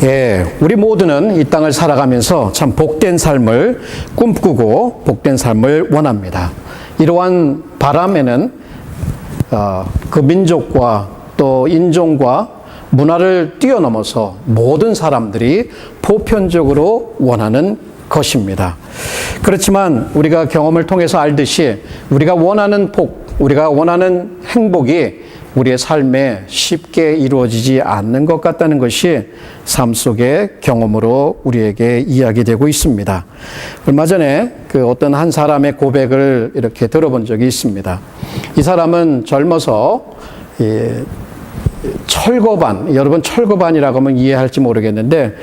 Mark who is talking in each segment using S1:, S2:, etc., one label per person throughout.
S1: 예, 우리 모두는 이 땅을 살아가면서 참 복된 삶을 꿈꾸고 복된 삶을 원합니다. 이러한 바람에는 그 민족과 또 인종과 문화를 뛰어넘어서 모든 사람들이 보편적으로 원하는 것입니다. 그렇지만 우리가 경험을 통해서 알듯이 우리가 원하는 우리가 원하는 행복이 우리의 삶에 쉽게 이루어지지 않는 것 같다는 것이 삶 속의 경험으로 우리에게 이야기되고 있습니다. 얼마 전에 그 어떤 한 사람의 고백을 이렇게 들어본 적이 있습니다. 이 사람은 젊어서 철거반, 여러분 철거반이라고 하면 이해할지 모르겠는데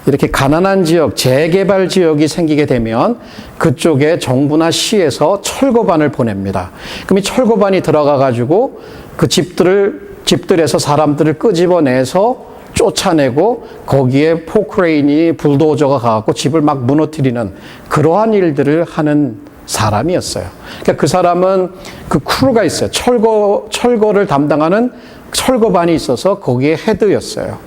S1: 이렇게 가난한 지역, 재개발 지역이 생기게 되면 그쪽에 정부나 시에서 철거반을 보냅니다. 그럼 이 철거반이 들어가 가지고 그 집들에서 사람들을 끄집어내서 쫓아내고 거기에 포크레인이 불도저가 가갖고 집을 막 무너뜨리는 그러한 일들을 하는 사람이었어요. 그러니까 그 사람은 그 크루가 있어요. 철거를 담당하는 철거반이 있어서 거기에 헤드였어요.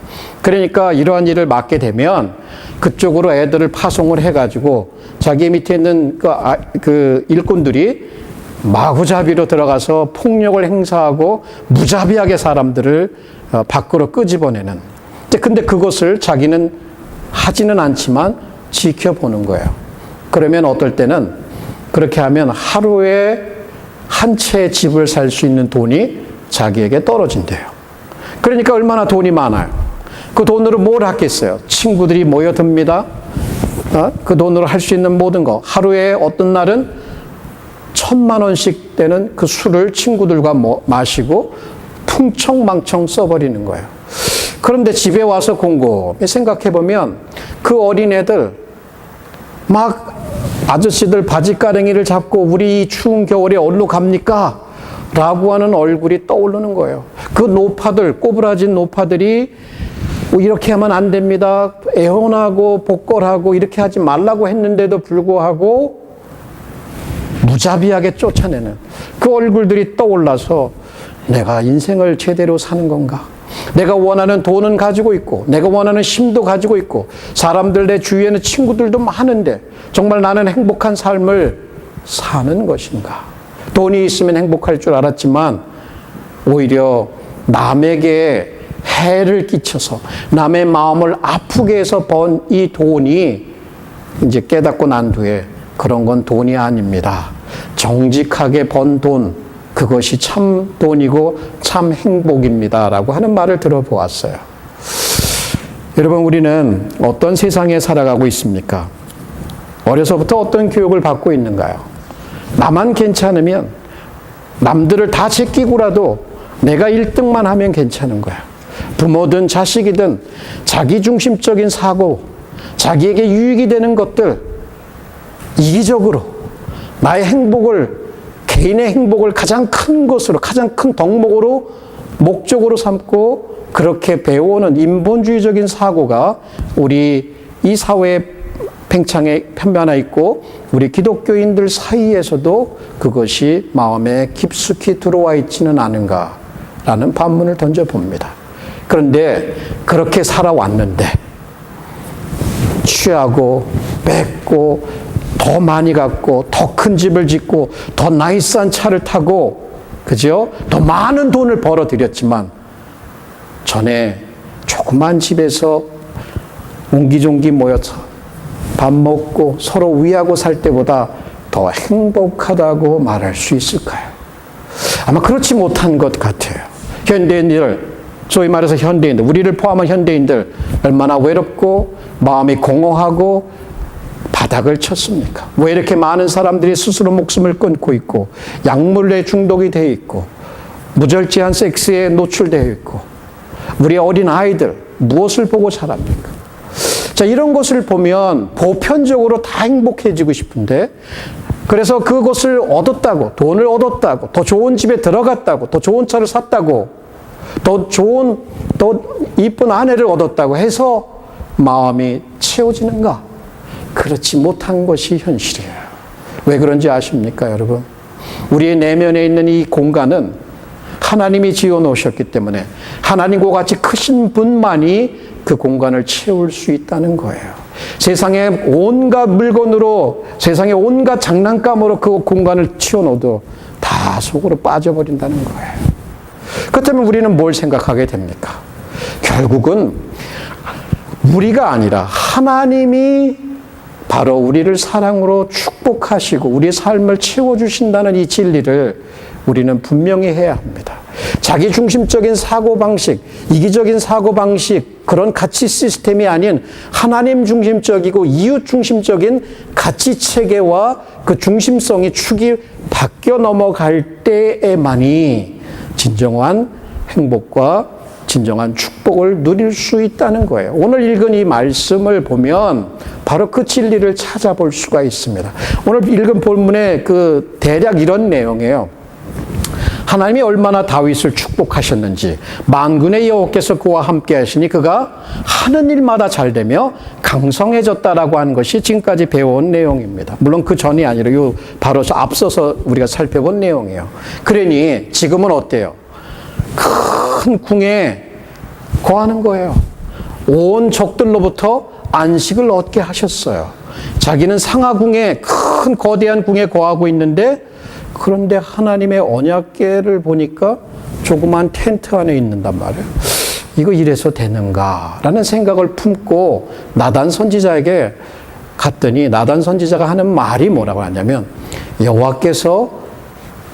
S1: 그러니까 이러한 일을 맡게 되면 그쪽으로 애들을 파송을 해가지고 자기 밑에 있는 그 일꾼들이 마구잡이로 들어가서 폭력을 행사하고 무자비하게 사람들을 밖으로 끄집어내는. 근데 그것을 자기는 하지는 않지만 지켜보는 거예요. 그러면 어떨 때는 그렇게 하면 하루에 한 채의 집을 살 수 있는 돈이 자기에게 떨어진대요. 그러니까 얼마나 돈이 많아요. 그 돈으로 뭘 하겠어요? 친구들이 모여듭니다. 그 돈으로 할 수 있는 모든 거. 하루에 어떤 날은 1,000만 원씩 되는 그 술을 친구들과 마시고 풍청망청 써버리는 거예요. 그런데 집에 와서 곰곰이 생각해보면 그 어린애들 막 아저씨들 바지가랭이를 잡고 우리 추운 겨울에 어디로 갑니까? 라고 하는 얼굴이 떠오르는 거예요. 그 노파들, 꼬부라진 노파들이 이렇게 하면 안 됩니다. 애원하고 복걸하고 이렇게 하지 말라고 했는데도 불구하고 무자비하게 쫓아내는 그 얼굴들이 떠올라서 내가 인생을 제대로 사는 건가? 내가 원하는 돈은 가지고 있고 내가 원하는 힘도 가지고 있고 사람들 내 주위에는 친구들도 많은데 정말 나는 행복한 삶을 사는 것인가? 돈이 있으면 행복할 줄 알았지만 오히려 남에게 해를 끼쳐서 남의 마음을 아프게 해서 번 이 돈이 이제 깨닫고 난 뒤에 그런 건 돈이 아닙니다. 정직하게 번 돈, 그것이 참 돈이고 참 행복입니다. 라고 하는 말을 들어보았어요. 여러분, 우리는 어떤 세상에 살아가고 있습니까? 어려서부터 어떤 교육을 받고 있는가요? 나만 괜찮으면 남들을 다 제끼고라도 내가 1등만 하면 괜찮은 거야. 부모든 자식이든 자기중심적인 사고, 자기에게 유익이 되는 것들, 이기적으로 나의 행복을, 개인의 행복을 가장 큰 것으로, 가장 큰 덕목으로, 목적으로 삼고 그렇게 배워오는 인본주의적인 사고가 우리 이 사회에 팽창에 편변해 있고 우리 기독교인들 사이에서도 그것이 마음에 깊숙이 들어와 있지는 않은가라는 반문을 던져봅니다. 그런데 그렇게 살아왔는데 취하고 뺏고 더 많이 갖고 더 큰 집을 짓고 더 나이스한 차를 타고 그죠? 더 많은 돈을 벌어들였지만 전에 조그만 집에서 옹기종기 모여서 밥 먹고 서로 위하고 살 때보다 더 행복하다고 말할 수 있을까요? 아마 그렇지 못한 것 같아요. 현대인들, 소위 말해서 현대인들, 우리를 포함한 현대인들 얼마나 외롭고 마음이 공허하고 바닥을 쳤습니까? 왜 이렇게 많은 사람들이 스스로 목숨을 끊고 있고 약물에 중독이 되어 있고 무절제한 섹스에 노출되어 있고 우리 어린 아이들 무엇을 보고 자랍니까? 자, 이런 것을 보면 보편적으로 다 행복해지고 싶은데 그래서 그것을 얻었다고, 돈을 얻었다고, 더 좋은 집에 들어갔다고, 더 좋은 차를 샀다고, 더 이쁜 아내를 얻었다고 해서 마음이 채워지는가? 그렇지 못한 것이 현실이에요. 왜 그런지 아십니까, 여러분? 우리의 내면에 있는 이 공간은 하나님이 지어 놓으셨기 때문에 하나님과 같이 크신 분만이 그 공간을 채울 수 있다는 거예요. 세상에 온갖 물건으로, 세상에 온갖 장난감으로 그 공간을 채워넣어도 다 속으로 빠져버린다는 거예요. 그렇다면 우리는 뭘 생각하게 됩니까? 결국은 우리가 아니라 하나님이 바로 우리를 사랑으로 축복하시고 우리의 삶을 채워주신다는 이 진리를 우리는 분명히 해야 합니다. 자기 중심적인 사고방식, 이기적인 사고방식, 그런 가치 시스템이 아닌 하나님 중심적이고 이웃 중심적인 가치 체계와 그 중심성이 축이 바뀌어 넘어갈 때에만이 진정한 행복과 진정한 축복을 누릴 수 있다는 거예요. 오늘 읽은 이 말씀을 보면 바로 그 진리를 찾아볼 수가 있습니다. 오늘 읽은 본문의 그 대략 이런 내용이에요. 하나님이 얼마나 다윗을 축복하셨는지, 만군의 여호와께서 그와 함께 하시니 그가 하는 일마다 잘되며 강성해졌다라고 하는 것이 지금까지 배워온 내용입니다. 물론 그 전이 아니라 요 바로 앞서서 우리가 살펴본 내용이에요. 그러니 지금은 어때요? 큰 궁에 거하는 거예요. 온 적들로부터 안식을 얻게 하셨어요. 자기는 상하궁에, 큰 거대한 궁에 거하고 있는데, 그런데 하나님의 언약궤를 보니까 조그만 텐트 안에 있는단 말이에요. 이거 이래서 되는가라는 생각을 품고 나단 선지자에게 갔더니 나단 선지자가 하는 말이 뭐라고 하냐면, 여호와께서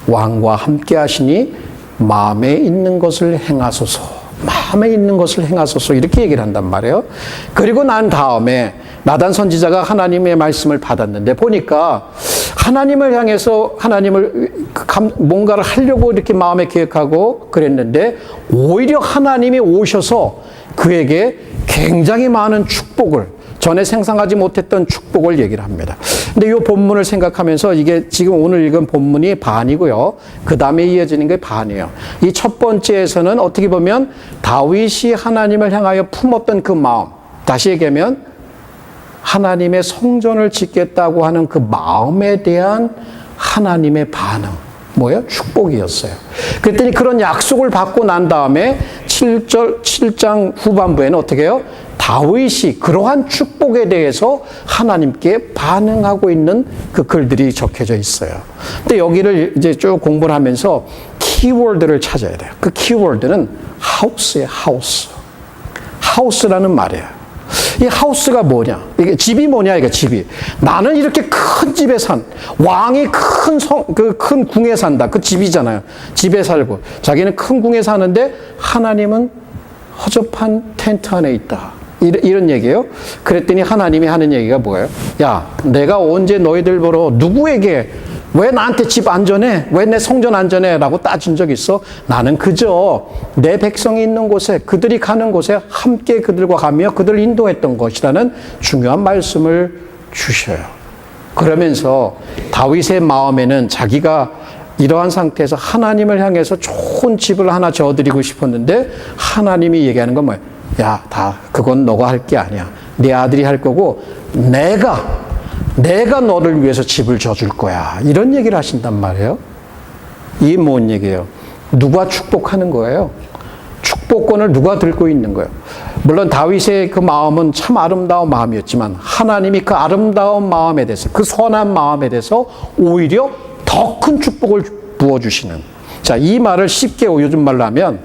S1: 왕과 함께 하시니 마음에 있는 것을 행하소서, 마음에 있는 것을 행하소서, 이렇게 얘기를 한단 말이에요. 그리고 난 다음에 나단 선지자가 하나님의 말씀을 받았는데 보니까 하나님을 향해서 뭔가를 하려고 이렇게 마음에 계획하고 그랬는데 오히려 하나님이 오셔서 그에게 굉장히 많은 축복을, 전에 생각하지 못했던 축복을 얘기를 합니다. 근데 이 본문을 생각하면서 이게 지금 오늘 읽은 본문이 반이고요. 그 다음에 이어지는 게 반이에요. 이 첫 번째에서는 어떻게 보면 다윗이 하나님을 향하여 품었던 그 마음, 다시 얘기하면 하나님의 성전을 짓겠다고 하는 그 마음에 대한 하나님의 반응, 뭐예요? 축복이었어요. 그랬더니 그런 약속을 받고 난 다음에 7장 후반부에는 어떻게 해요? 다윗이 그러한 축복에 대해서 하나님께 반응하고 있는 그 글들이 적혀져 있어요. 근데 여기를 이제 쭉 공부를 하면서 키워드를 찾아야 돼요. 그 키워드는 하우스예요, 하우스. 하우스라는 말이에요. 이 하우스가 뭐냐? 이게 집이 뭐냐? 이게 집이. 나는 이렇게 큰 집에 왕이 큰 궁에 산다. 그 집이잖아요. 집에 살고. 자기는 큰 궁에 사는데 하나님은 허접한 텐트 안에 있다. 이런 얘기예요. 그랬더니 하나님이 하는 얘기가 뭐예요? 야, 내가 언제 너희들 보러 누구에게 왜 나한테 집 안전해? 왜 내 성전 안전해? 라고 따진 적 있어? 나는 그저 내 백성이 있는 곳에, 그들이 가는 곳에 함께 그들과 가며 그들을 인도했던 것이라는 중요한 말씀을 주셔요. 그러면서 다윗의 마음에는 자기가 이러한 상태에서 하나님을 향해서 좋은 집을 하나 지어드리고 싶었는데 하나님이 얘기하는 건 뭐예요? 야, 그건 너가 할 게 아니야. 네 아들이 할 거고 내가 너를 위해서 집을 져줄 거야. 이런 얘기를 하신단 말이에요. 이게 뭔 얘기예요? 누가 축복하는 거예요? 축복권을 누가 들고 있는 거예요? 물론 다윗의 그 마음은 참 아름다운 마음이었지만 하나님이 그 아름다운 마음에 대해서, 그 선한 마음에 대해서 오히려 더 큰 축복을 부어주시는. 자, 이 말을 쉽게 요즘 말로 하면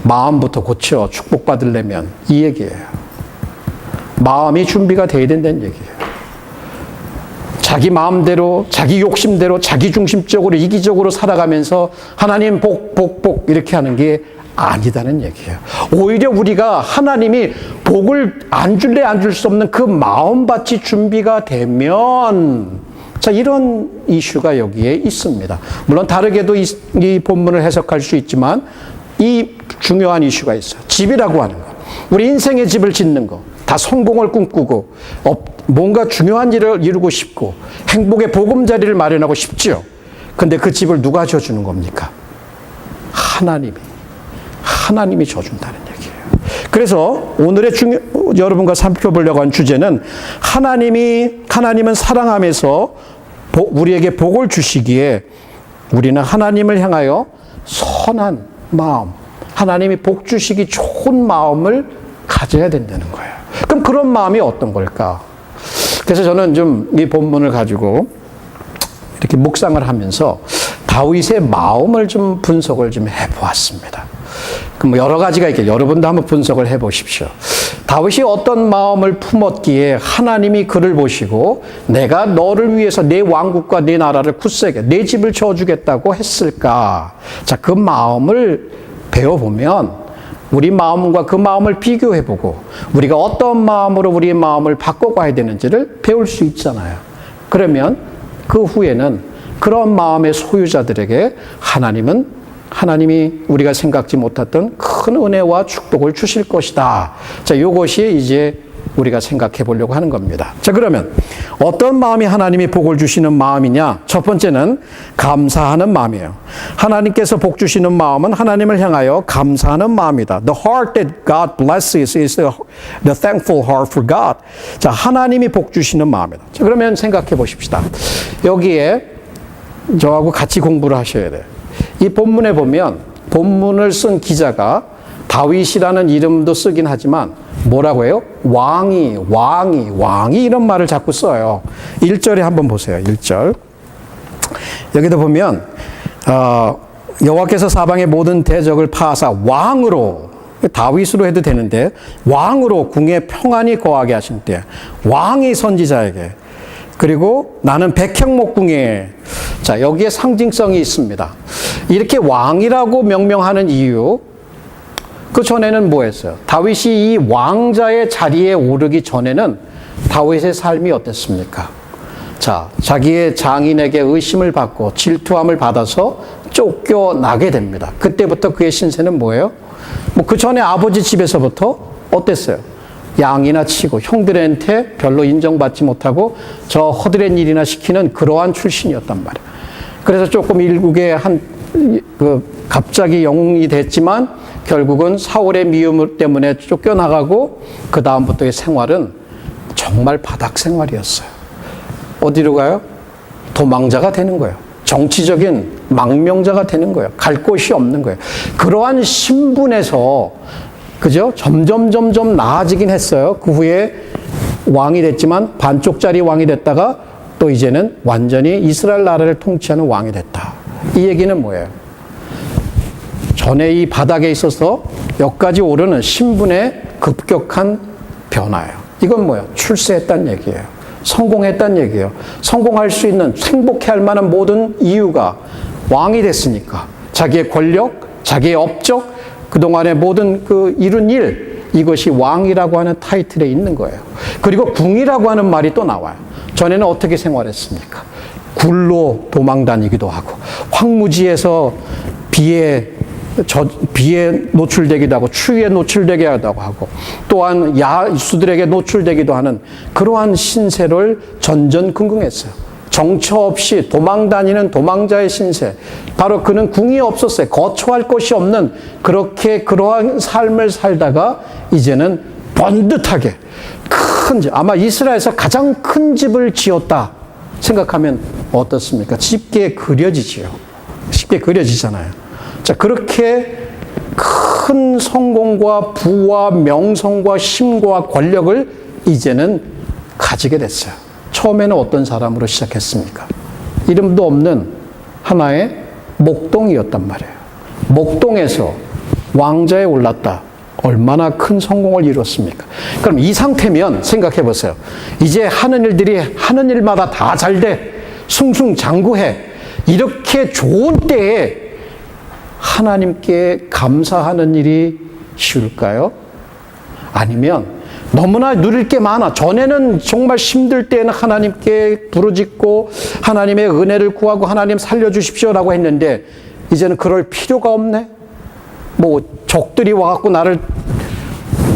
S1: 마음부터 고쳐 축복받으려면 이 얘기예요. 마음이 준비가 돼야 된다는 얘기예요. 자기 마음대로, 자기 욕심대로, 자기 중심적으로, 이기적으로 살아가면서 하나님 복 이렇게 하는 게 아니다는 얘기예요. 오히려 우리가 하나님이 복을 안 줄래 안 줄 수 없는 그 마음밭이 준비가 되면, 자, 이런 이슈가 여기에 있습니다. 물론 다르게도 이 본문을 해석할 수 있지만 이 중요한 이슈가 있어요. 집이라고 하는 거. 우리 인생의 집을 짓는 거. 다 성공을 꿈꾸고 뭔가 중요한 일을 이루고 싶고 행복의 보금자리를 마련하고 싶지요. 근데 그 집을 누가 져주는 겁니까? 하나님이 져준다는 얘기예요. 그래서 오늘의 여러분과 살펴보려고 한 주제는 하나님은 사랑하면서 우리에게 복을 주시기에 우리는 하나님을 향하여 선한 마음, 하나님이 복 주시기 좋은 마음을 가져야 된다는 거예요. 그럼 그런 마음이 어떤 걸까? 그래서 저는 좀 이 본문을 가지고 이렇게 묵상을 하면서 다윗의 마음을 좀 분석을 좀 해보았습니다. 그럼 여러 가지가 있겠죠. 여러분도 한번 분석을 해보십시오. 다윗이 어떤 마음을 품었기에 하나님이 그를 보시고 내가 너를 위해서 내 왕국과 내 나라를 굳세게 내 집을 쳐주겠다고 했을까? 자, 그 마음을 배워보면 우리 마음과 그 마음을 비교해보고 우리가 어떤 마음으로 우리의 마음을 바꿔가야 되는지를 배울 수 있잖아요. 그러면 그 후에는 그런 마음의 소유자들에게 하나님이 우리가 생각지 못했던 큰 은혜와 축복을 주실 것이다. 자, 이것이 이제 우리가 생각해 보려고 하는 겁니다. 자, 그러면 어떤 마음이 하나님이 복을 주시는 마음이냐? 첫 번째는 감사하는 마음이에요. 하나님께서 복 주시는 마음은 하나님을 향하여 감사하는 마음이다. The heart that God blesses is the thankful heart for God. 자, 하나님이 복 주시는 마음이다. 자, 그러면 생각해 보십시다. 여기에 저하고 같이 공부를 하셔야 돼요. 이 본문에 보면 본문을 쓴 기자가 다윗이라는 이름도 쓰긴 하지만 뭐라고 해요? 왕이 이런 말을 자꾸 써요. 1절에 한번 보세요. 1절. 여기도 보면 여호와께서 사방의 모든 대적을 파하사 왕으로, 다윗으로 해도 되는데 왕으로 궁에 평안히 거하게 하신 때 왕이 선지자에게, 그리고 나는 백향목궁에, 자, 여기에 상징성이 있습니다. 이렇게 왕이라고 명명하는 이유, 그 전에는 뭐 했어요? 다윗이 이 왕자의 자리에 오르기 전에는 다윗의 삶이 어땠습니까? 자, 자기의 장인에게 의심을 받고 질투함을 받아서 쫓겨나게 됩니다. 그때부터 그의 신세는 뭐예요? 그 전에 아버지 집에서부터 어땠어요? 양이나 치고 형들한테 별로 인정받지 못하고 저 허드렛 일이나 시키는 그러한 출신이었단 말이에요. 그래서 조금 일국의 갑자기 영웅이 됐지만 결국은 사울의 미움 때문에 쫓겨나가고 그 다음부터의 생활은 정말 바닥 생활이었어요. 어디로 가요? 도망자가 되는 거예요. 정치적인 망명자가 되는 거예요. 갈 곳이 없는 거예요. 그러한 신분에서 그죠? 점점 나아지긴 했어요. 그 후에 왕이 됐지만 반쪽짜리 왕이 됐다가 또 이제는 완전히 이스라엘 나라를 통치하는 왕이 됐다. 이 얘기는 뭐예요? 전에 이 바닥에 있어서 여기까지 오르는 신분의 급격한 변화예요. 이건 뭐예요? 출세했다는 얘기예요. 성공했다는 얘기예요. 성공할 수 있는, 행복해할 만한 모든 이유가 왕이 됐으니까. 자기의 권력, 자기의 업적, 그동안의 모든 이룬 일, 이것이 왕이라고 하는 타이틀에 있는 거예요. 그리고 궁이라고 하는 말이 또 나와요. 전에는 어떻게 생활했습니까? 굴로 도망 다니기도 하고, 황무지에서 비에 노출되기도 하고, 추위에 노출되기도 하고, 또한 야수들에게 노출되기도 하는 그러한 신세를 전전긍긍했어요. 정처 없이 도망 다니는 도망자의 신세. 바로 그는 궁이 없었어요. 거처할 곳이 없는 그러한 삶을 살다가 이제는 번듯하게 큰 집, 아마 이스라엘에서 가장 큰 집을 지었다 생각하면 어떻습니까? 쉽게 그려지지요. 쉽게 그려지잖아요. 자, 그렇게 큰 성공과 부와 명성과 힘과 권력을 이제는 가지게 됐어요. 처음에는 어떤 사람으로 시작했습니까? 이름도 없는 하나의 목동이었단 말이에요. 목동에서 왕자에 올랐다. 얼마나 큰 성공을 이뤘습니까? 그럼 이 상태면 생각해 보세요. 이제 하는 일들이 하는 일마다 다 잘 돼. 승승장구해. 이렇게 좋은 때에 하나님께 감사하는 일이 쉬울까요? 아니면 너무나 누릴 게 많아. 전에는 정말 힘들 때는 하나님께 부르짖고 하나님의 은혜를 구하고 하나님 살려주십시오라고 했는데 이제는 그럴 필요가 없네. 적들이 와갖고 나를,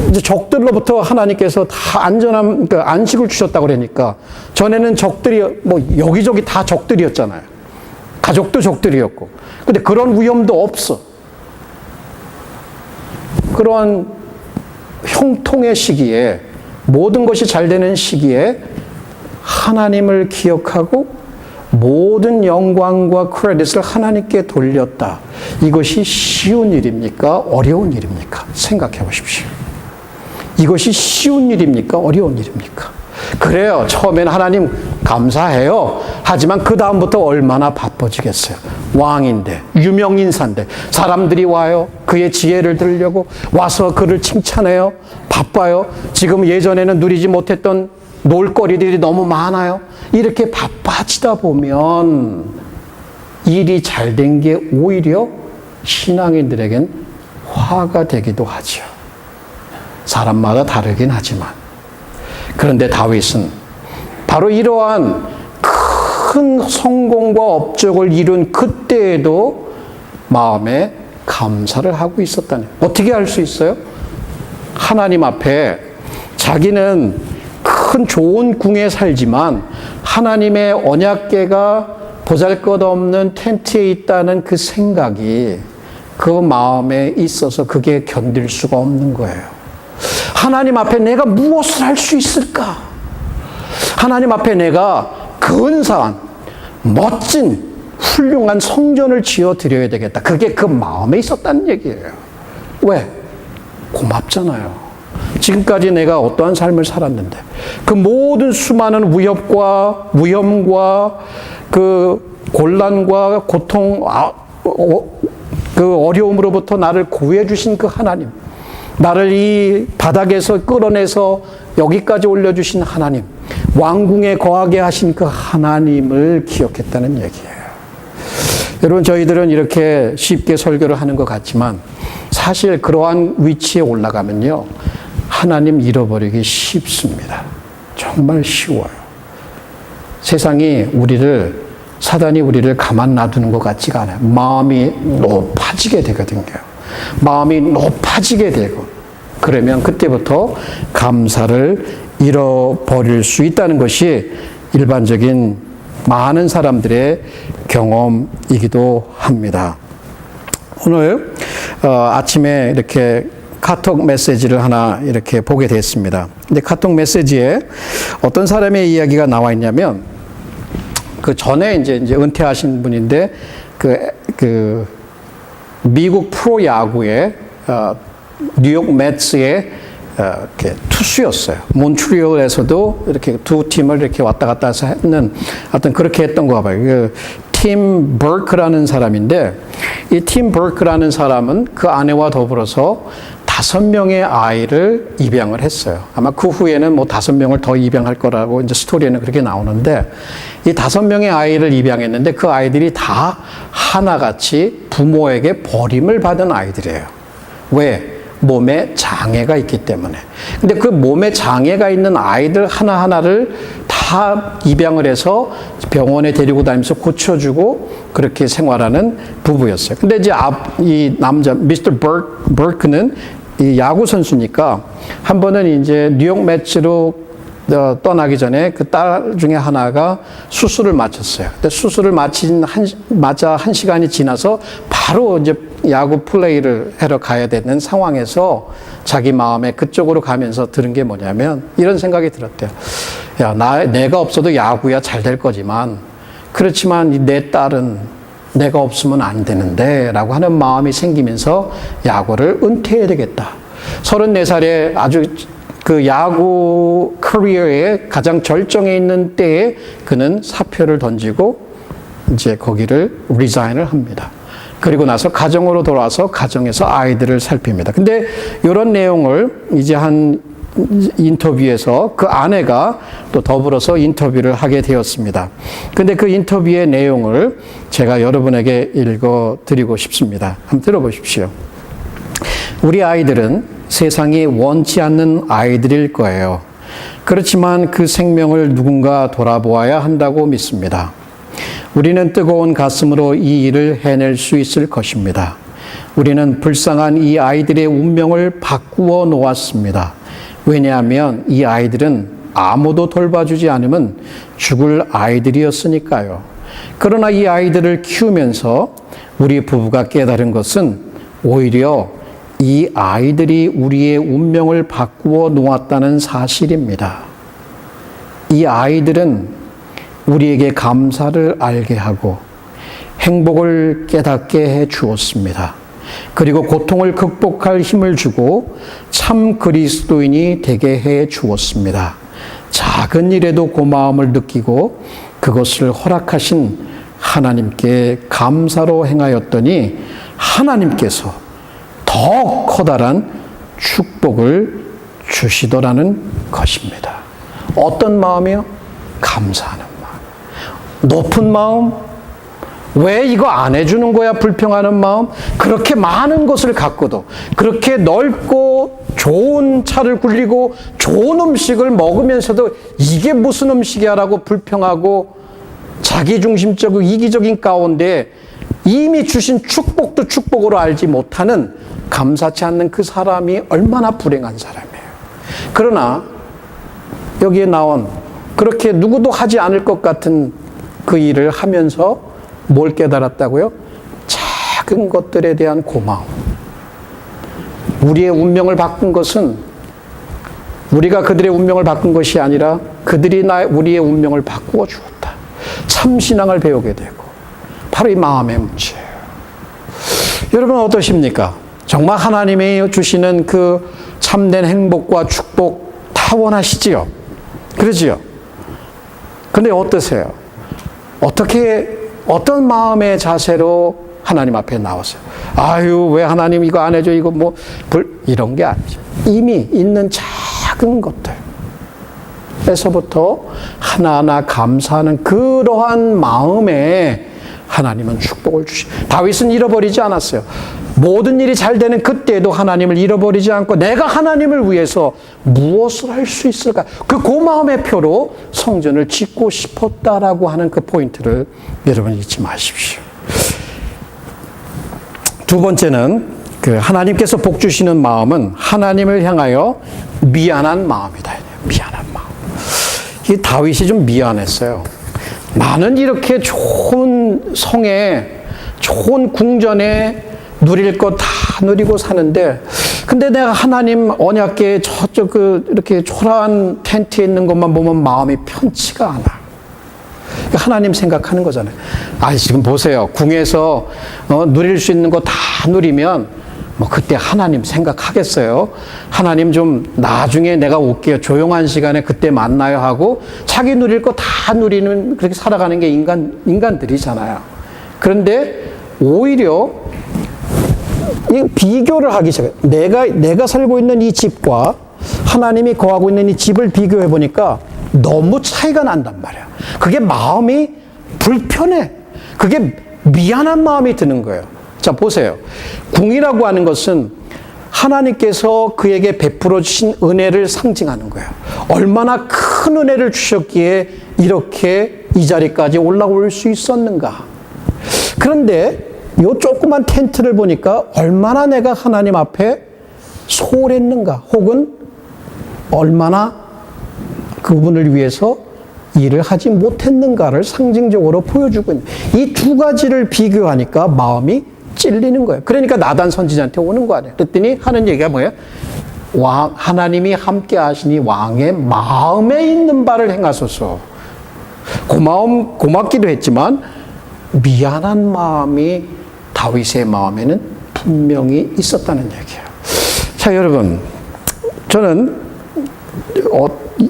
S1: 이제 적들로부터 하나님께서 다 안전한, 안식을 주셨다고 그러니까 전에는 적들이 여기저기 다 적들이었잖아요. 가족도 적들이었고. 근데 그런 위험도 없어. 그러한 형통의 시기에, 모든 것이 잘 되는 시기에 하나님을 기억하고 모든 영광과 크레딧을 하나님께 돌렸다. 이것이 쉬운 일입니까? 어려운 일입니까? 생각해 보십시오. 이것이 쉬운 일입니까? 어려운 일입니까? 그래요. 처음에는 하나님 감사해요. 하지만 그 다음부터 얼마나 바빠지겠어요. 왕인데, 유명인사인데, 사람들이 와요. 그의 지혜를 들으려고 와서 그를 칭찬해요. 바빠요. 지금 예전에는 누리지 못했던 놀거리들이 너무 많아요. 이렇게 바빠지다 보면 일이 잘 된 게 오히려 신앙인들에겐 화가 되기도 하죠. 사람마다 다르긴 하지만. 그런데 다윗은 바로 이러한 큰 성공과 업적을 이룬 그때에도 마음에 감사를 하고 있었다는. 어떻게 할 수 있어요? 하나님 앞에 자기는 큰 좋은 궁에 살지만 하나님의 언약궤가 보잘것없는 텐트에 있다는 그 생각이 그 마음에 있어서 그게 견딜 수가 없는 거예요. 하나님 앞에 내가 무엇을 할 수 있을까? 하나님 앞에 내가 근사한, 멋진, 훌륭한 성전을 지어 드려야 되겠다. 그게 그 마음에 있었다는 얘기예요. 왜? 고맙잖아요. 지금까지 내가 어떠한 삶을 살았는데 그 모든 수많은 위험과 그 곤란과 고통, 그 어려움으로부터 나를 구해 주신 그 하나님, 나를 이 바닥에서 끌어내서 여기까지 올려주신 하나님, 왕궁에 거하게 하신 그 하나님을 기억했다는 얘기예요. 여러분, 저희들은 이렇게 쉽게 설교를 하는 것 같지만 사실 그러한 위치에 올라가면요, 하나님 잃어버리기 쉽습니다. 정말 쉬워요. 세상이 사단이 우리를 가만 놔두는 것 같지가 않아요. 마음이 높아지게 되거든요. 마음이 높아지게 되고, 그러면 그때부터 감사를 잃어버릴 수 있다는 것이 일반적인 많은 사람들의 경험이기도 합니다. 오늘 아침에 이렇게 카톡 메시지를 하나 이렇게 보게 됐습니다. 근데 카톡 메시지에 어떤 사람의 이야기가 나와 있냐면, 그 전에 이제 은퇴하신 분인데, 그 미국 프로야구의 뉴욕 매츠의 이렇게 투수였어요. 몬트리올에서도 이렇게 두 팀을 이렇게 왔다 갔다 해서 했는, 하여튼 그렇게 했던 거 봐요. 팀 버크라는 사람인데, 이 팀 버크라는 사람은 그 아내와 더불어서 5명의 아이를 입양을 했어요. 아마 그 후에는 뭐 5명을 더 입양할 거라고 이제 스토리에는 그렇게 나오는데, 이 5명의 아이를 입양했는데 그 아이들이 다 하나같이 부모에게 버림을 받은 아이들이에요. 왜? 몸에 장애가 있기 때문에. 근데 그 몸에 장애가 있는 아이들 하나하나를 다 입양을 해서 병원에 데리고 다니면서 고쳐주고 그렇게 생활하는 부부였어요. 근데 이제 이 남자, 미스터 버크는 이 야구 선수니까 한 번은 이제 뉴욕 매치로 떠나기 전에 그 딸 중에 하나가 수술을 마쳤어요. 근데 수술을 맞아 한 시간이 지나서 바로 이제 야구 플레이를 하러 가야 되는 상황에서 자기 마음에 그쪽으로 가면서 들은 게 뭐냐면 이런 생각이 들었대요. 야, 내가 없어도 야구야 잘 될 거지만, 그렇지만 내 딸은 내가 없으면 안 되는데 라고 하는 마음이 생기면서 야구를 은퇴해야 되겠다. 34살에 아주 그 야구 커리어의 가장 절정에 있는 때에 그는 사표를 던지고 이제 거기를 리자인을 합니다. 그리고 나서 가정으로 돌아와서 가정에서 아이들을 살핍니다. 근데 이런 내용을 이제 한 인터뷰에서 그 아내가 또 더불어서 인터뷰를 하게 되었습니다. 근데 그 인터뷰의 내용을 제가 여러분에게 읽어 드리고 싶습니다. 한번 들어보십시오. 우리 아이들은 세상이 원치 않는 아이들일 거예요. 그렇지만 그 생명을 누군가 돌아보아야 한다고 믿습니다. 우리는 뜨거운 가슴으로 이 일을 해낼 수 있을 것입니다. 우리는 불쌍한 이 아이들의 운명을 바꾸어 놓았습니다. 왜냐하면 이 아이들은 아무도 돌봐주지 않으면 죽을 아이들이었으니까요. 그러나 이 아이들을 키우면서 우리 부부가 깨달은 것은 오히려 이 아이들이 우리의 운명을 바꾸어 놓았다는 사실입니다. 이 아이들은 우리에게 감사를 알게 하고 행복을 깨닫게 해 주었습니다. 그리고 고통을 극복할 힘을 주고 참 그리스도인이 되게 해 주었습니다. 작은 일에도 고마움을 느끼고 그것을 허락하신 하나님께 감사로 행하였더니 하나님께서 더 커다란 축복을 주시더라는 것입니다. 어떤 마음이요? 감사하는 마음. 높은 마음? 왜 이거 안 해주는 거야? 불평하는 마음? 그렇게 많은 것을 갖고도, 그렇게 넓고 좋은 차를 굴리고 좋은 음식을 먹으면서도 이게 무슨 음식이야? 라고 불평하고 자기중심적이고 이기적인 가운데 이미 주신 축복도 축복으로 알지 못하는, 감사치 않는 그 사람이 얼마나 불행한 사람이에요. 그러나 여기에 나온 그렇게 누구도 하지 않을 것 같은 그 일을 하면서 뭘 깨달았다고요? 작은 것들에 대한 고마움. 우리의 운명을 바꾼 것은 우리가 그들의 운명을 바꾼 것이 아니라 그들이 우리의 운명을 바꾸어 주었다. 참신앙을 배우게 되고, 바로 이 마음의 문제예요. 여러분 어떠십니까? 정말 하나님이 주시는 그 참된 행복과 축복 다 원하시지요? 그러지요? 근데 어떠세요? 어떤 마음의 자세로 하나님 앞에 나오세요? 아유, 왜 하나님 이거 안 해줘? 이거 이런 게 아니죠. 이미 있는 작은 것들에서부터 하나하나 감사하는 그러한 마음에 하나님은 축복을 주시고, 다윗은 잃어버리지 않았어요. 모든 일이 잘 되는 그때에도 하나님을 잃어버리지 않고 내가 하나님을 위해서 무엇을 할 수 있을까? 그 고마움의 표로 성전을 짓고 싶었다라고 하는 그 포인트를 여러분 잊지 마십시오. 두 번째는 그 하나님께서 복 주시는 마음은 하나님을 향하여 미안한 마음이다. 미안한 마음. 이 다윗이 좀 미안했어요. 나는 이렇게 좋은 성에, 좋은 궁전에 누릴 거 다 누리고 사는데, 근데 내가 하나님 언약궤 저쪽 이렇게 초라한 텐트에 있는 것만 보면 마음이 편치가 않아. 하나님 생각하는 거잖아요. 지금 보세요. 궁에서 누릴 수 있는 거 다 누리면 그때 하나님 생각하겠어요? 하나님 좀 나중에 내가 올게요. 조용한 시간에 그때 만나요 하고 자기 누릴 거 다 누리는, 그렇게 살아가는 게 인간들이잖아요. 그런데 오히려 이 비교를 하기 시작해요. 내가 살고 있는 이 집과 하나님이 거하고 있는 이 집을 비교해 보니까 너무 차이가 난단 말이야. 그게 마음이 불편해. 그게 미안한 마음이 드는 거예요. 자, 보세요. 궁이라고 하는 것은 하나님께서 그에게 베풀어 주신 은혜를 상징하는 거예요. 얼마나 큰 은혜를 주셨기에 이렇게 이 자리까지 올라올 수 있었는가. 그런데 요 조그만 텐트를 보니까 얼마나 내가 하나님 앞에 소홀했는가, 혹은 얼마나 그분을 위해서 일을 하지 못했는가를 상징적으로 보여주고 있는, 이 두 가지를 비교하니까 마음이 찔리는 거예요. 그러니까 나단 선지자한테 오는 거 아니에요. 그랬더니 하는 얘기가 뭐예요? 하나님이 함께 하시니 왕의 마음에 있는 바를 행하소서. 고맙기도 했지만 미안한 마음이 다윗의 마음에는 분명히 있었다는 얘기예요. 자, 여러분, 저는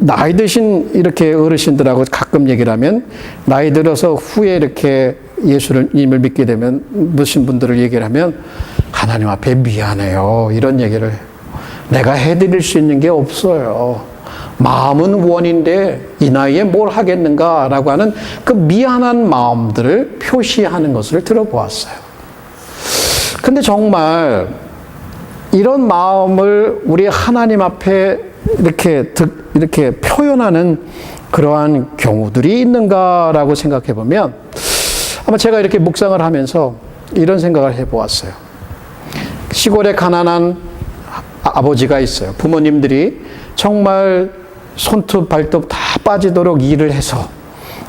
S1: 나이 드신 이렇게 어르신들하고 가끔 얘기를 하면, 나이 들어서 후에 이렇게 예수님을 믿게 되면 무슨 분들을 얘기를 하면 하나님 앞에 미안해요, 이런 얘기를 해요. 내가 해드릴 수 있는 게 없어요. 마음은 원인데 이 나이에 뭘 하겠는가라고 하는 그 미안한 마음들을 표시하는 것을 들어보았어요. 근데 정말 이런 마음을 우리 하나님 앞에 이렇게 표현하는 그러한 경우들이 있는가라고 생각해 보면, 아마 제가 이렇게 묵상을 하면서 이런 생각을 해 보았어요. 시골에 가난한 아버지가 있어요. 부모님들이 정말 손톱 발톱 다 빠지도록 일을 해서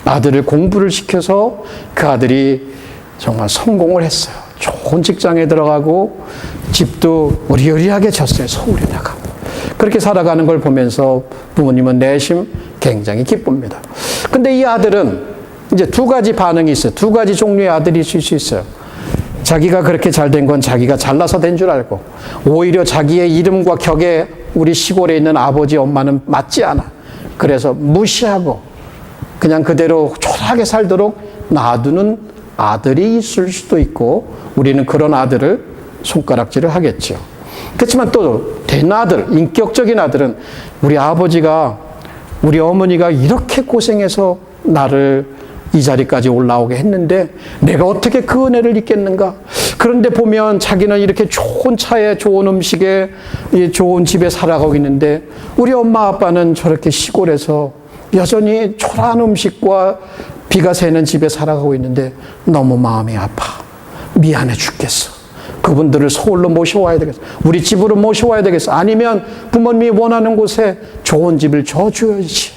S1: 아들을 공부를 시켜서 그 아들이 정말 성공을 했어요. 좋은 직장에 들어가고 집도 으리으리하게 졌어요. 서울에다가. 그렇게 살아가는 걸 보면서 부모님은 내심 굉장히 기쁩니다. 근데 이 아들은 이제 두 가지 반응이 있어요. 두 가지 종류의 아들이 있을 수 있어요. 자기가 그렇게 잘 된 건 자기가 잘나서 된 줄 알고 오히려 자기의 이름과 격에 우리 시골에 있는 아버지 엄마는 맞지 않아. 그래서 무시하고 그냥 그대로 초라하게 살도록 놔두는 아들이 있을 수도 있고 우리는 그런 아들을 손가락질을 하겠죠. 그렇지만 또 된 아들, 인격적인 아들은 우리 아버지가 우리 어머니가 이렇게 고생해서 나를 이 자리까지 올라오게 했는데 내가 어떻게 그 은혜를 잊겠는가? 그런데 보면 자기는 이렇게 좋은 차에 좋은 음식에 좋은 집에 살아가고 있는데 우리 엄마 아빠는 저렇게 시골에서 여전히 초라한 음식과 비가 새는 집에 살아가고 있는데 너무 마음이 아파. 미안해 죽겠어. 그분들을 서울로 모셔와야 되겠어. 우리 집으로 모셔와야 되겠어. 아니면 부모님이 원하는 곳에 좋은 집을 줘줘야지.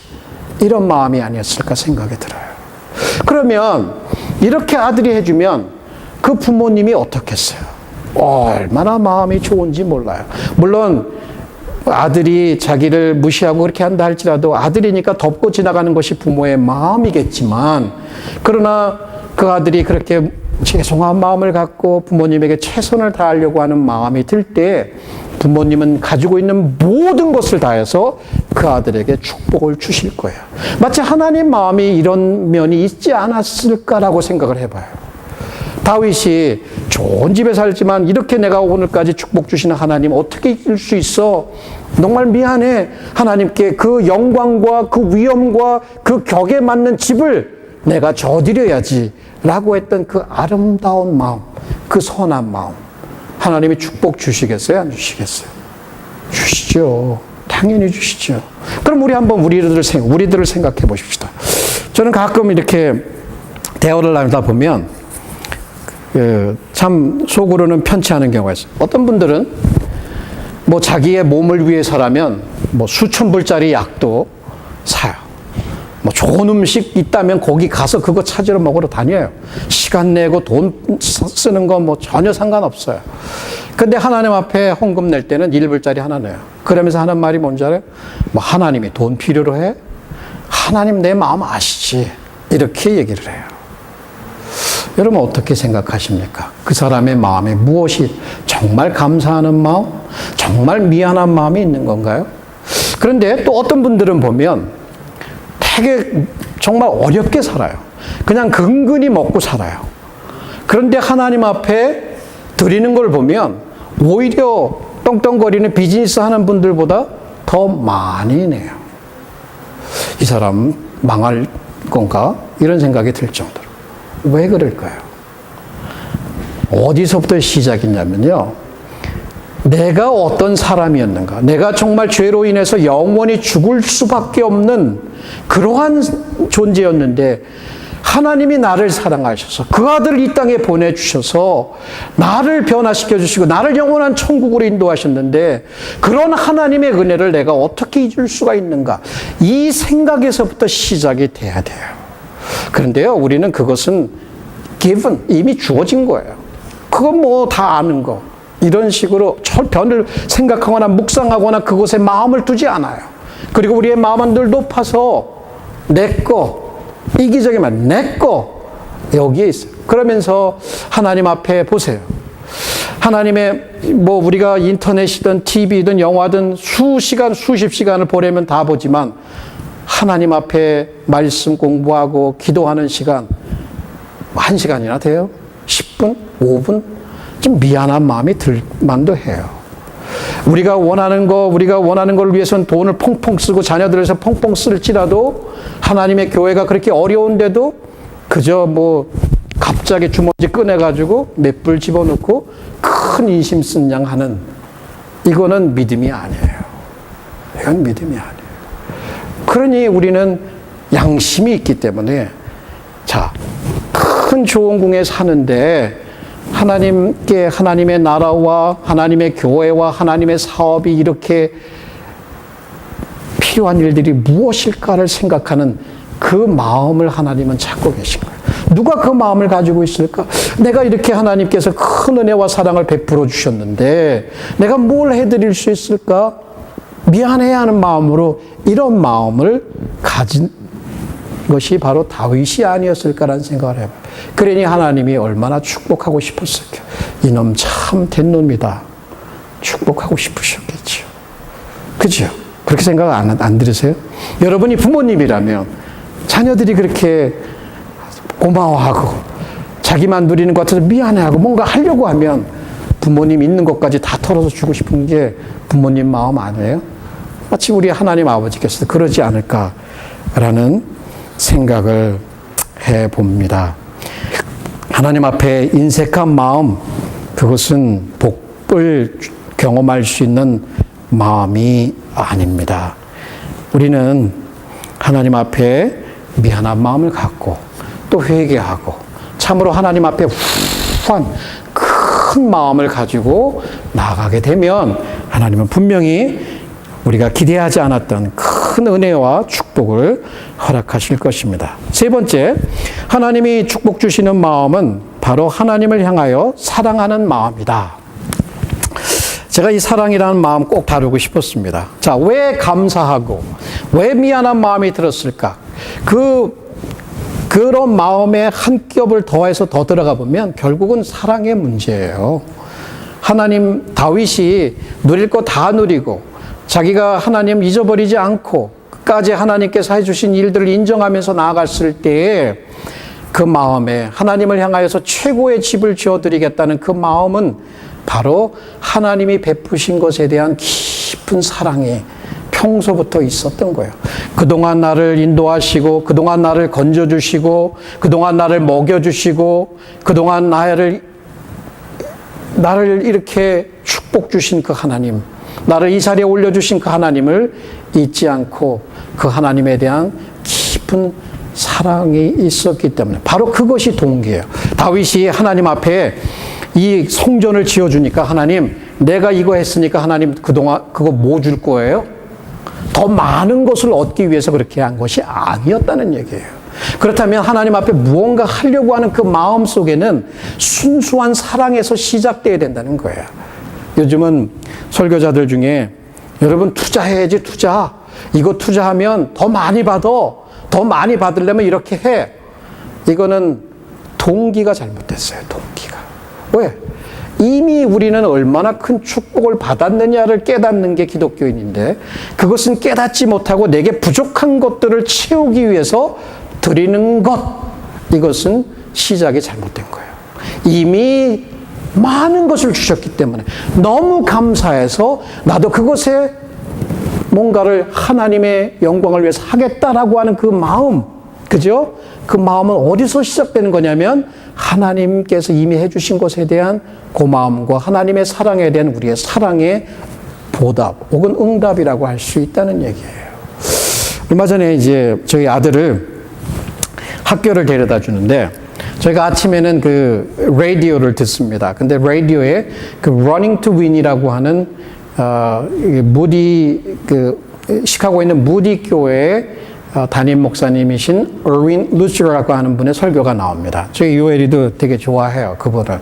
S1: 이런 마음이 아니었을까 생각이 들어요. 그러면 이렇게 아들이 해주면 그 부모님이 어떻겠어요? 얼마나 마음이 좋은지 몰라요. 물론 아들이 자기를 무시하고 그렇게 한다 할지라도 아들이니까 덮고 지나가는 것이 부모의 마음이겠지만 그러나 그 아들이 그렇게 죄송한 마음을 갖고 부모님에게 최선을 다하려고 하는 마음이 들 때 부모님은 가지고 있는 모든 것을 다해서 그 아들에게 축복을 주실 거예요. 마치 하나님 마음이 이런 면이 있지 않았을까라고 생각을 해봐요. 다윗이 좋은 집에 살지만 이렇게 내가 오늘까지 축복 주시는 하나님 어떻게 이길 수 있어? 정말 미안해. 하나님께 그 영광과 그 위엄과 그 격에 맞는 집을 내가 줘드려야지 라고 했던 그 아름다운 마음, 그 선한 마음 하나님이 축복 주시겠어요? 안 주시겠어요? 주시죠. 당연히 주시죠. 그럼 우리 한번 우리들을 생각해 보십시다. 저는 가끔 이렇게 대화를 나누다 보면 참 속으로는 편치 않은 경우가 있어요. 어떤 분들은 뭐 자기의 몸을 위해서라면 뭐 수천 불짜리 약도 사요. 뭐 좋은 음식 있다면 거기 가서 그거 찾으러 먹으러 다녀요. 시간 내고 돈 쓰는 거 뭐 전혀 상관없어요. 근데 하나님 앞에 헌금 낼 때는 1불짜리 하나 내요. 그러면서 하는 말이 뭔지 알아요? 뭐 하나님이 돈 필요로 해? 하나님 내 마음 아시지? 이렇게 얘기를 해요. 여러분 어떻게 생각하십니까? 그 사람의 마음에 무엇이 정말 감사하는 마음? 정말 미안한 마음이 있는 건가요? 그런데 또 어떤 분들은 보면 되게 정말 어렵게 살아요. 그냥 근근히 먹고 살아요. 그런데 하나님 앞에 드리는 걸 보면 오히려 떵떵거리는 비즈니스 하는 분들보다 더 많이 내요. 이 사람 망할 건가? 이런 생각이 들 정도로. 왜 그럴까요? 어디서부터 시작이냐면요. 내가 어떤 사람이었는가? 내가 정말 죄로 인해서 영원히 죽을 수밖에 없는 그러한 존재였는데 하나님이 나를 사랑하셔서 그 아들을 이 땅에 보내주셔서 나를 변화시켜 주시고 나를 영원한 천국으로 인도하셨는데 그런 하나님의 은혜를 내가 어떻게 잊을 수가 있는가? 이 생각에서부터 시작이 돼야 돼요. 그런데요, 우리는 그것은 given, 이미 주어진 거예요. 그건 뭐 다 아는 거. 이런 식으로 변을 생각하거나 묵상하거나 그것에 마음을 두지 않아요. 그리고 우리의 마음은 늘 높아서 내 거, 이기적이면 내 거, 여기에 있어요. 그러면서 하나님 앞에 보세요. 하나님의 뭐 우리가 인터넷이든 TV든 영화든 수시간, 수십 시간을 보내면 다 보지만 하나님 앞에 말씀 공부하고 기도하는 시간 1시간이나 돼요? 10분? 5분? 좀 미안한 마음이 들 만도 해요. 우리가 원하는 걸 위해서는 돈을 펑펑 쓰고 자녀들을 위해서 펑펑 쓸지라도 하나님의 교회가 그렇게 어려운데도 그저 뭐 갑자기 주머니 꺼내가지고 몇 불 집어넣고 큰 인심 쓴 양 하는 이거는 믿음이 아니에요. 이건 믿음이 아니에요. 그러니 우리는 양심이 있기 때문에 자, 큰 좋은 궁에 사는데 하나님께 하나님의 나라와 하나님의 교회와 하나님의 사업이 이렇게 필요한 일들이 무엇일까를 생각하는 그 마음을 하나님은 찾고 계신 거예요. 누가 그 마음을 가지고 있을까? 내가 이렇게 하나님께서 큰 은혜와 사랑을 베풀어 주셨는데 내가 뭘 해드릴 수 있을까? 미안해야 하는 마음으로 이런 마음을 가진 것이 바로 다윗이 아니었을까라는 생각을 해봐요. 그러니 하나님이 얼마나 축복하고 싶었을까. 이놈 참 된 놈이다. 축복하고 싶으셨겠죠. 그죠? 그렇게 생각 안 들으세요? 여러분이 부모님이라면 자녀들이 그렇게 고마워하고 자기만 누리는 것 같아서 미안해하고 뭔가 하려고 하면 부모님 있는 것까지 다 털어서 주고 싶은 게 부모님 마음 아니에요? 마치 우리 하나님 아버지께서도 그러지 않을까라는 생각을 해봅니다. 하나님 앞에 인색한 마음, 그것은 복을 경험할 수 있는 마음이 아닙니다. 우리는 하나님 앞에 미안한 마음을 갖고 또 회개하고 참으로 하나님 앞에 후한 큰 마음을 가지고 나아가게 되면 하나님은 분명히 우리가 기대하지 않았던 큰 은혜와 축복을 허락하실 것입니다. 세 번째, 하나님이 축복 주시는 마음은 바로 하나님을 향하여 사랑하는 마음이다. 제가 이 사랑이라는 마음 꼭 다루고 싶었습니다. 자, 왜 감사하고 왜 미안한 마음이 들었을까? 그런 마음에 한 겹을 더해서 더 들어가 보면 결국은 사랑의 문제예요. 하나님, 다윗이 누릴 거 다 누리고 자기가 하나님 잊어버리지 않고 끝까지 하나님께서 해주신 일들을 인정하면서 나아갔을 때에 그 마음에 하나님을 향하여서 최고의 집을 지어드리겠다는 그 마음은 바로 하나님이 베푸신 것에 대한 깊은 사랑이 평소부터 있었던 거예요. 그동안 나를 인도하시고, 그동안 나를 건져주시고, 그동안 나를 먹여주시고, 그동안 나를 이렇게 축복 주신 그 하나님, 나를 이 자리에 올려주신 그 하나님을 잊지 않고 그 하나님에 대한 깊은 사랑이 있었기 때문에 바로 그것이 동기예요. 다윗이 하나님 앞에 이 성전을 지어주니까 하나님, 내가 이거 했으니까 하나님 그동안 그거 뭐 줄 거예요? 더 많은 것을 얻기 위해서 그렇게 한 것이 아니었다는 얘기예요. 그렇다면 하나님 앞에 무언가 하려고 하는 그 마음 속에는 순수한 사랑에서 시작돼야 된다는 거예요. 요즘은 설교자들 중에 여러분 투자해야지 투자. 이거 투자하면 더 많이 받아. 더 많이 받으려면 이렇게 해. 이거는 동기가 잘못됐어요. 동기가. 왜? 이미 우리는 얼마나 큰 축복을 받았느냐를 깨닫는 게 기독교인인데 그것은 깨닫지 못하고 내게 부족한 것들을 채우기 위해서 드리는 것. 이것은 시작이 잘못된 거예요. 이미 많은 것을 주셨기 때문에 너무 감사해서 나도 그것에 뭔가를 하나님의 영광을 위해서 하겠다라고 하는 그 마음, 그죠? 그 마음은 어디서 시작되는 거냐면 하나님께서 이미 해주신 것에 대한 고마움과 하나님의 사랑에 대한 우리의 사랑의 보답 혹은 응답이라고 할 수 있다는 얘기예요. 얼마 전에 이제 저희 아들을 학교를 데려다 주는데 저희가 아침에는 그 라디오를 듣습니다. 근데 라디오에 그 Running to Win이라고 하는 시카고에 있는 무디 교회의 담임 목사님이신 얼윈 루시라고 하는 분의 설교가 나옵니다. 저희 요엘이도 되게 좋아해요, 그분을.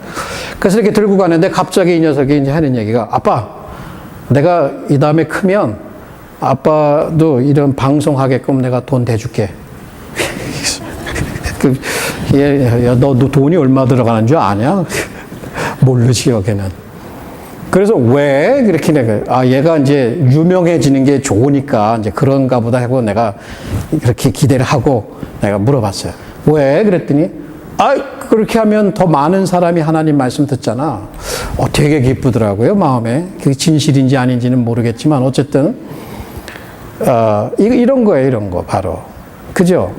S1: 그래서 이렇게 들고 가는데 갑자기 이 녀석이 이제 하는 얘기가, 아빠, 내가 이 다음에 크면 아빠도 이런 방송하게끔 내가 돈 대줄게. 너 돈이 얼마 들어가는 줄 아냐? 모르지, 여기는. 그래서 왜 그렇게 얘가 이제 유명해지는 게 좋으니까 이제 그런가 보다 하고 내가 그렇게 기대를 하고 내가 물어봤어요. 왜? 그랬더니, 그렇게 하면 더 많은 사람이 하나님 말씀 듣잖아. 되게 기쁘더라고요, 마음에. 그게 진실인지 아닌지는 모르겠지만, 어쨌든, 이런 거예요, 이런 거, 바로. 그죠?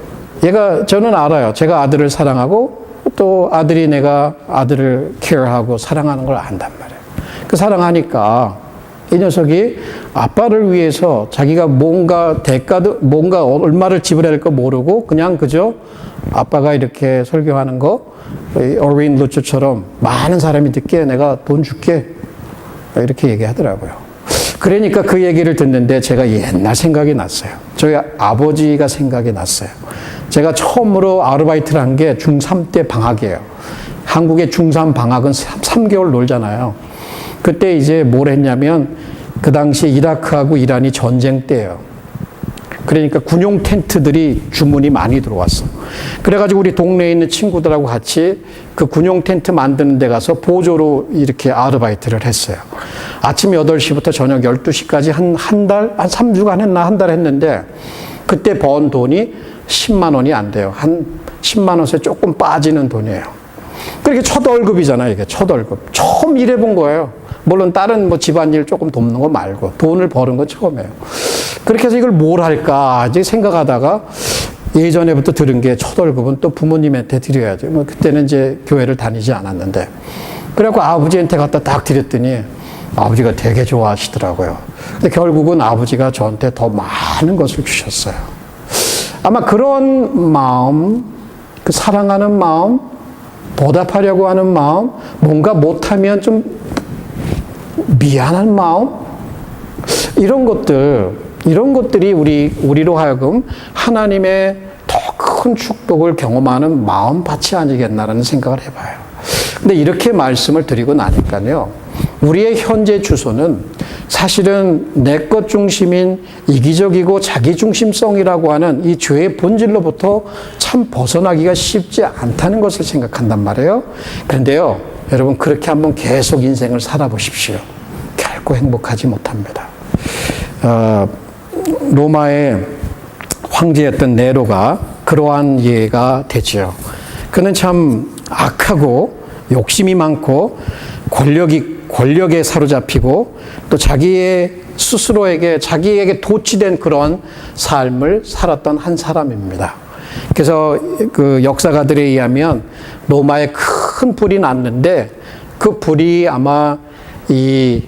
S1: 저는 알아요. 제가 아들을 사랑하고 또 아들이 내가 아들을 케어하고 사랑하는 걸 안단 말이에요. 그 사랑하니까 이 녀석이 아빠를 위해서 자기가 뭔가 얼마를 지불해야 할 거 모르고 그냥 그저 아빠가 이렇게 설교하는 거, 얼윈 루츠처럼 많은 사람이 듣게 내가 돈 줄게. 이렇게 얘기하더라고요. 그러니까 그 얘기를 듣는데 제가 옛날 생각이 났어요. 저희 아버지가 생각이 났어요. 제가 처음으로 아르바이트를 한 게 중3 때 방학이에요. 한국의 중3 방학은 3개월 놀잖아요. 그때 이제 뭘 했냐면 그 당시에 이라크하고 이란이 전쟁 때예요. 그러니까 군용 텐트들이 주문이 많이 들어왔어. 그래가지고 우리 동네에 있는 친구들하고 같이 그 군용 텐트 만드는 데 가서 보조로 이렇게 아르바이트를 했어요. 아침 8시부터 저녁 12시까지 한 3주간 했나 한 달 했는데 그때 번 돈이 10만 원이 안 돼요. 한 10만 원에 조금 빠지는 돈이에요. 그렇게 첫 월급이잖아요, 이게 첫 월급. 처음 일해본 거예요. 물론 다른 뭐 집안일 조금 돕는 거 말고 돈을 버는 건 처음이에요. 그렇게 해서 이걸 뭘 할까 이제 생각하다가 예전에부터 들은 게 첫 월급은 또 부모님한테 드려야죠. 뭐 그때는 이제 교회를 다니지 않았는데. 그래갖고 아버지한테 갖다 딱 드렸더니 아버지가 되게 좋아하시더라고요. 근데 결국은 아버지가 저한테 더 많은 것을 주셨어요. 아마 그런 마음, 그 사랑하는 마음, 보답하려고 하는 마음, 뭔가 못하면 좀 미안한 마음, 이런 것들이 우리로 하여금 하나님의 더 큰 축복을 경험하는 마음밭이 아니겠나라는 생각을 해봐요. 근데 이렇게 말씀을 드리고 나니까요, 우리의 현재 주소는 사실은 내 것 중심인 이기적이고 자기중심성이라고 하는 이 죄의 본질로부터 참 벗어나기가 쉽지 않다는 것을 생각한단 말이에요. 그런데요, 여러분 그렇게 한번 계속 인생을 살아보십시오. 결코 행복하지 못합니다. 로마의 황제였던 네로가 그러한 예가 되지요. 그는 참 악하고 욕심이 많고 권력에 사로잡히고 또 자기에게 도취된 그런 삶을 살았던 한 사람입니다. 그래서 그 역사가들에 의하면 로마에 큰 불이 났는데 그 불이 아마 이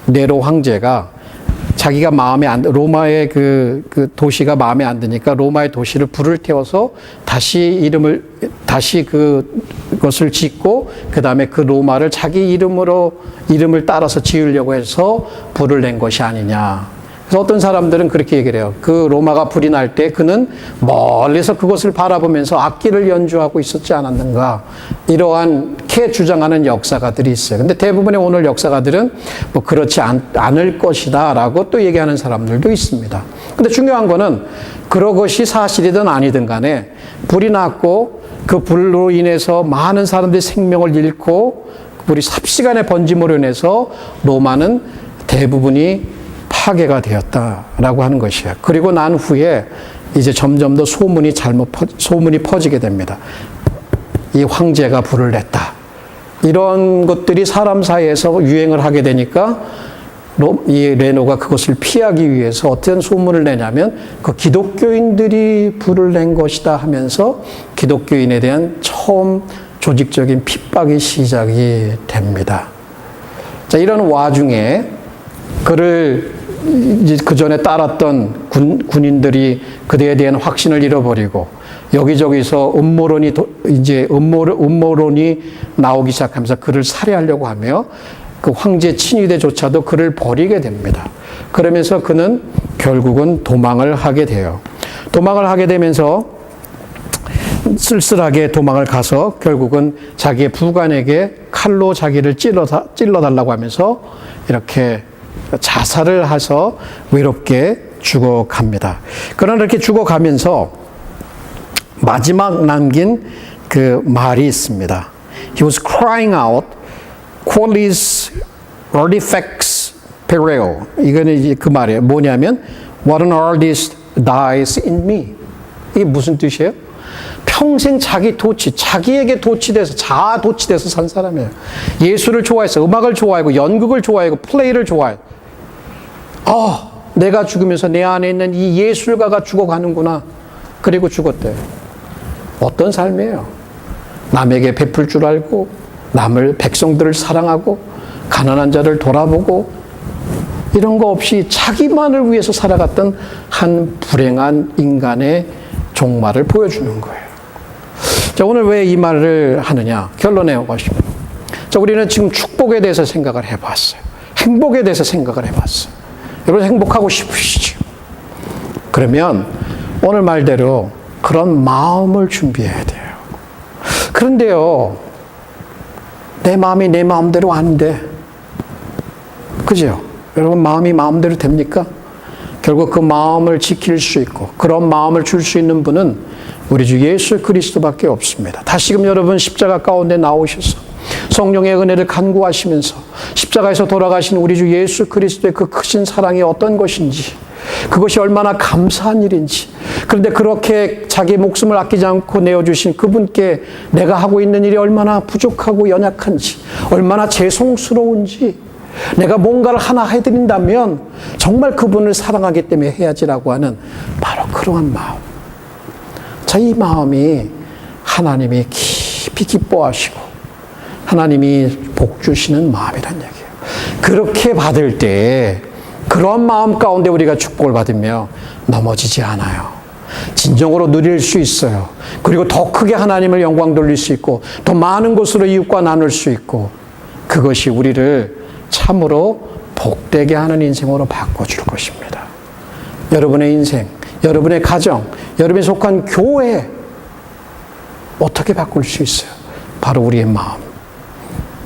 S1: 네로 황제가 자기가 로마의 그 도시가 마음에 안 드니까 로마의 도시를 불을 태워서 다시 그것을 짓고 그 다음에 그 로마를 자기 이름을 따라서 지으려고 해서 불을 낸 것이 아니냐. 그래서 어떤 사람들은 그렇게 얘기를 해요. 그 로마가 불이 날 때 그는 멀리서 그것을 바라보면서 악기를 연주하고 있었지 않았는가. 이러한게 주장하는 역사가들이 있어요. 근데 대부분의 오늘 역사가들은 뭐 그렇지 않을 것이다 라고 또 얘기하는 사람들도 있습니다. 근데 중요한 거는 그것이 사실이든 아니든 간에 불이 났고 그 불로 인해서 많은 사람들이 생명을 잃고 불이 삽시간에 번짐으로 인해서 로마는 대부분이 파괴가 되었다라고 하는 것이에요. 그리고 난 후에 이제 점점 더 소문이 퍼지게 됩니다. 이 황제가 불을 냈다. 이런 것들이 사람 사이에서 유행을 하게 되니까 이 레노가 그것을 피하기 위해서 어떤 소문을 내냐면 그 기독교인들이 불을 낸 것이다 하면서 기독교인에 대한 처음 조직적인 핍박이 시작이 됩니다. 자, 이런 와중에 그를 이제 그 전에 따랐던 군인들이 그대에 대한 확신을 잃어버리고 여기저기서 음모론이 나오기 시작하면서 그를 살해하려고 하며 그 황제 친위대조차도 그를 버리게 됩니다. 그러면서 그는 결국은 도망을 하게 돼요. 도망을 하게 되면서 쓸쓸하게 도망을 가서 결국은 자기의 부관에게 칼로 자기를 찔러달라고 하면서 이렇게 자살을 해서 외롭게 죽어갑니다. 그러나 이렇게 죽어가면서 마지막 남긴 그 말이 있습니다. He was crying out, qualis artifacts pereo. 이거는 이제 그 말이에요. 뭐냐면 What an artist dies in me. 이게 무슨 뜻이에요? 평생 자기에게 도취돼서, 자아 도취돼서 산 사람이에요. 예술을 좋아해서, 음악을 좋아하고, 연극을 좋아하고, 플레이를 좋아해요. 내가 죽으면서 내 안에 있는 이 예술가가 죽어가는구나. 그리고 죽었대요. 어떤 삶이에요? 남에게 베풀 줄 알고, 백성들을 사랑하고, 가난한 자를 돌아보고, 이런 거 없이 자기만을 위해서 살아갔던 한 불행한 인간의 종말을 보여주는 거예요. 자, 오늘 왜 이 말을 하느냐? 결론에 가시면. 자, 우리는 지금 축복에 대해서 생각을 해봤어요. 행복에 대해서 생각을 해봤어요. 여러분 행복하고 싶으시죠? 그러면 오늘 말대로 그런 마음을 준비해야 돼요. 그런데요, 내 마음이 내 마음대로 안 돼. 그죠? 여러분 마음이 마음대로 됩니까? 결국 그 마음을 지킬 수 있고 그런 마음을 줄 수 있는 분은 우리 주 예수 그리스도밖에 없습니다. 다시금 여러분 십자가 가운데 나오셔서 성령의 은혜를 간구하시면서 십자가에서 돌아가신 우리 주 예수 그리스도의 그 크신 사랑이 어떤 것인지, 그것이 얼마나 감사한 일인지, 그런데 그렇게 자기 목숨을 아끼지 않고 내어주신 그분께 내가 하고 있는 일이 얼마나 부족하고 연약한지, 얼마나 죄송스러운지, 내가 뭔가를 하나 해드린다면 정말 그분을 사랑하기 때문에 해야지라고 하는 바로 그러한 마음. 자, 이 마음이 하나님이 깊이 기뻐하시고 하나님이 복 주시는 마음이란 얘기예요. 그렇게 받을 때 그런 마음 가운데 우리가 축복을 받으며 넘어지지 않아요. 진정으로 누릴 수 있어요. 그리고 더 크게 하나님을 영광 돌릴 수 있고 더 많은 것으로 이웃과 나눌 수 있고, 그것이 우리를 참으로 복되게 하는 인생으로 바꿔줄 것입니다. 여러분의 인생, 여러분의 가정, 여러분이 속한 교회 어떻게 바꿀 수 있어요? 바로 우리의 마음.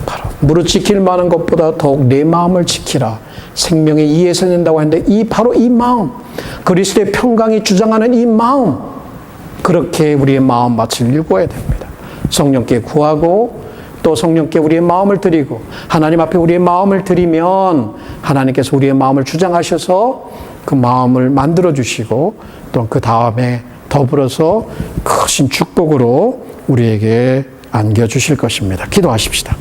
S1: 바로 무릇 지킬 만한 것보다 더욱 내 마음을 지키라. 생명의 이에서 nen다고 하는데 바로 이 마음, 그리스도의 평강이 주장하는 이 마음, 그렇게 우리의 마음밭을 일궈야 됩니다. 성령께 구하고 또 성령께 우리의 마음을 드리고 하나님 앞에 우리의 마음을 드리면 하나님께서 우리의 마음을 주장하셔서 그 마음을 만들어 주시고 또 그 다음에 더불어서 크신 축복으로 우리에게 안겨주실 것입니다. 기도하십시다.